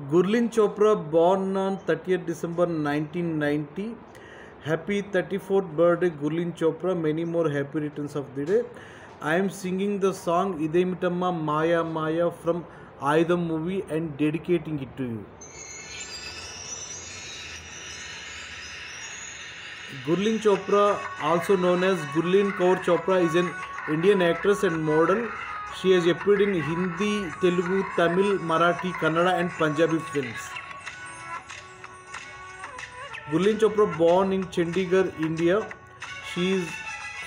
Gurleen Chopra, born on 30th December 1990. Happy 34th birthday, Gurleen Chopra. Many more happy returns of the day. I am singing the song Idemitamma Maya Maya from Ayudham movie and dedicating it to you. Gurleen Chopra, also known as Gurleen Kaur Chopra, is an Indian actress and model. She has appeared in Hindi, Telugu, Tamil, Marathi, Kannada and Punjabi films. Gurleen Chopra, born in Chandigarh, India. She is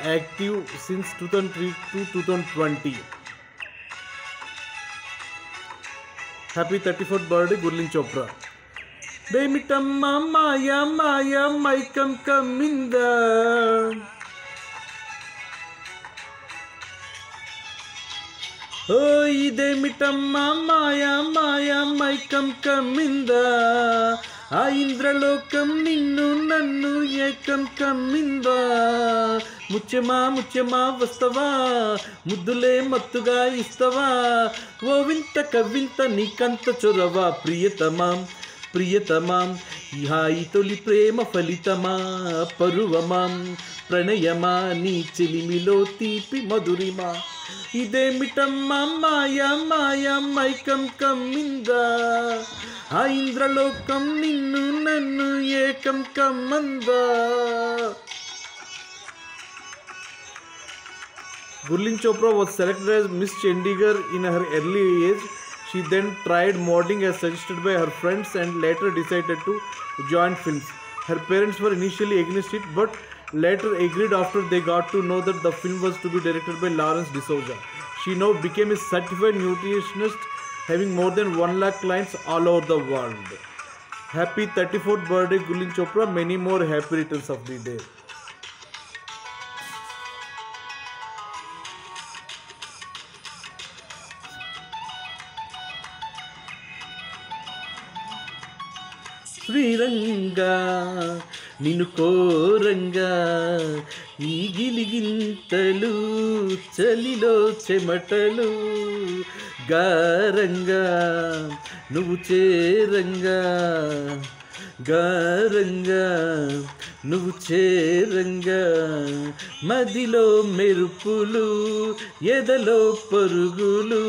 active since 2003 to 2020. Happy 34th birthday, Gurleen Chopra. Demitamma Maya Maya Maikam Kaminda. Oh, Idemitamma Maya Maya Maikam Kaminda. ఆ ఇంద్రలోకం నిన్ను నన్ను ఏకం కమ్మిందా ముత్యమా ముత్యమా వస్తవా ముద్దులే మత్తుగా ఇస్తవా ఓ వింత కవింత నీకంత చొరవా ప్రియతమా ప్రియతమా హాయి తొలి ప్రేమ ఫలితమా పరువమా ప్రణయమా నీ చెలిమిలో తీపి మధురిమా ఇదేమిటమ్మా మాయా మాయా మైకం కమ్మిందా ఆ ఇంద్రలోకం నిన్ను నన్ను ఏకం కమ్మందా. Gurleen Chopra was selected as Miss Chandigarh in her early age. She then tried modeling as suggested by her friends and later decided to join films. Her parents were initially against it but later agreed after they got to know that the film was to be directed by Lawrence D'Souza. She now became a certified nutritionist, having more than 1 lakh clients all over the world. Happy 34th birthday, Gurleen Chopra. Many more happy returns of the day. శ్రీరంగా నిన్ను కోరంగా ఈ గిలిగింతలు చలిలో చెమటలు గారంగా నువ్వు చేరంగా గారంగా నువ్వు చేరంగా మదిలో మెరుపులు ఎదలో పరుగులు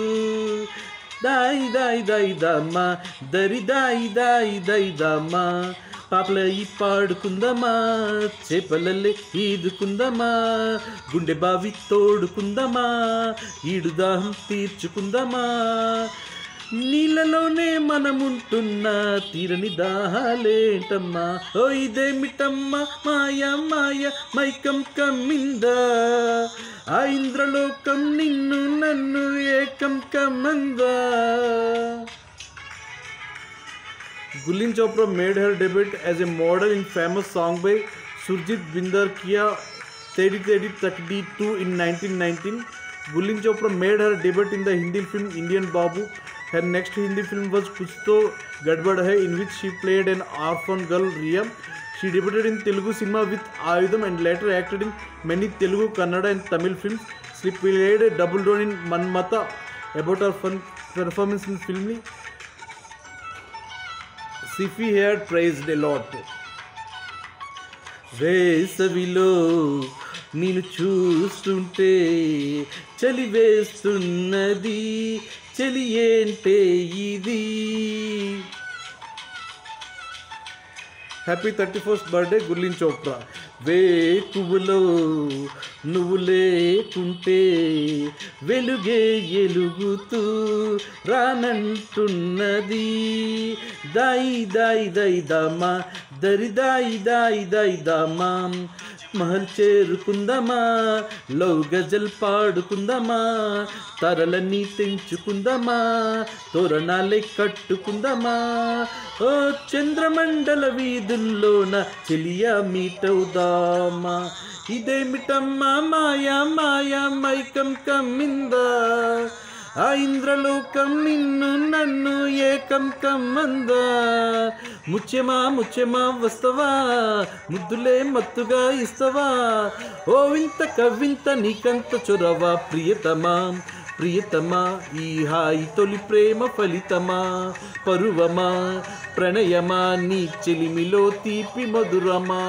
దాయి దాయి దాయి దమ్మా దరి దాయి దాయి దాయి దమ్మా పాపల ఈ పాడుకుందమా చేపలల్లే ఈదుకుందమా గుండె బావి తోడుకుందమా ఈడుదాహం తీర్చుకుందమా నీళ్ళలోనే మనముంటున్నా తీరని దాహాలేంటమ్మా ఓ ఇదేమిటమ్మా మాయా మాయ మైకం కమ్మిందా ఆ ఇంద్రలోకం నిన్ను నన్ను ఏకం కమ్మందా. Gurleen Chopra made her debut as a model in famous song by Surjit Binder Kiya Tedi Tedi Takdi 2 in 1919. Gurleen Chopra made her debut in the Hindi film Indian Babu. Her next Hindi film was Kuch To Gadbad Hai, in which she played an orphan girl Riya. She debuted in Telugu cinema with Ayudham and later acted in many Telugu, Kannada and Tamil films. She played a double role in Manmatha about her fun performance in film. Sifi had praised a lot. వేసవిలో నేను చూస్తుంటే చలి వేస్తున్నది చలి ఏంటే ఇది. Happy 31st birthday Gurleen Chopra. వేకువలో నువ్వు లేకుంటే వెలుగే ఎలుగుతూ రానంటున్నది. దాయి దాయి దాయి దామా దరి దాయి దాయి దాయి దామా మహల్ చేరుకుందమా లవ్ గజల్ పాడుకుందమా తరలన్నీ తెంచుకుందమా తోరణాలే కట్టుకుందమా ఓ చంద్రమండల వీధుల్లోన చెలియా మీటవుదామా. ఇదేమిటమ్మా మాయా మాయా మైకం కమ్మిందా ఆ ఇంద్రలోకం నిన్ను నన్ను ఏకం కమ్మందా. ముత్యమా ముత్యమా వస్తవా ముద్దులే మత్తుగా ఇస్తవా ఓ వింత కవింత నీకంత చొరవా ప్రియతమా ప్రియతమా ఈ హాయి తొలి ప్రేమ ఫలితమా పరువమా ప్రణయమా నీ చెలిమిలో తీపి మధురమా.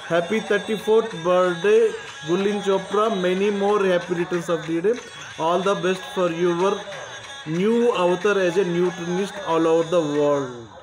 Happy 34th birthday Gurleen Chopra. Many more happy returns of the day. All the best for your new avatar as a nutritionist all over the world.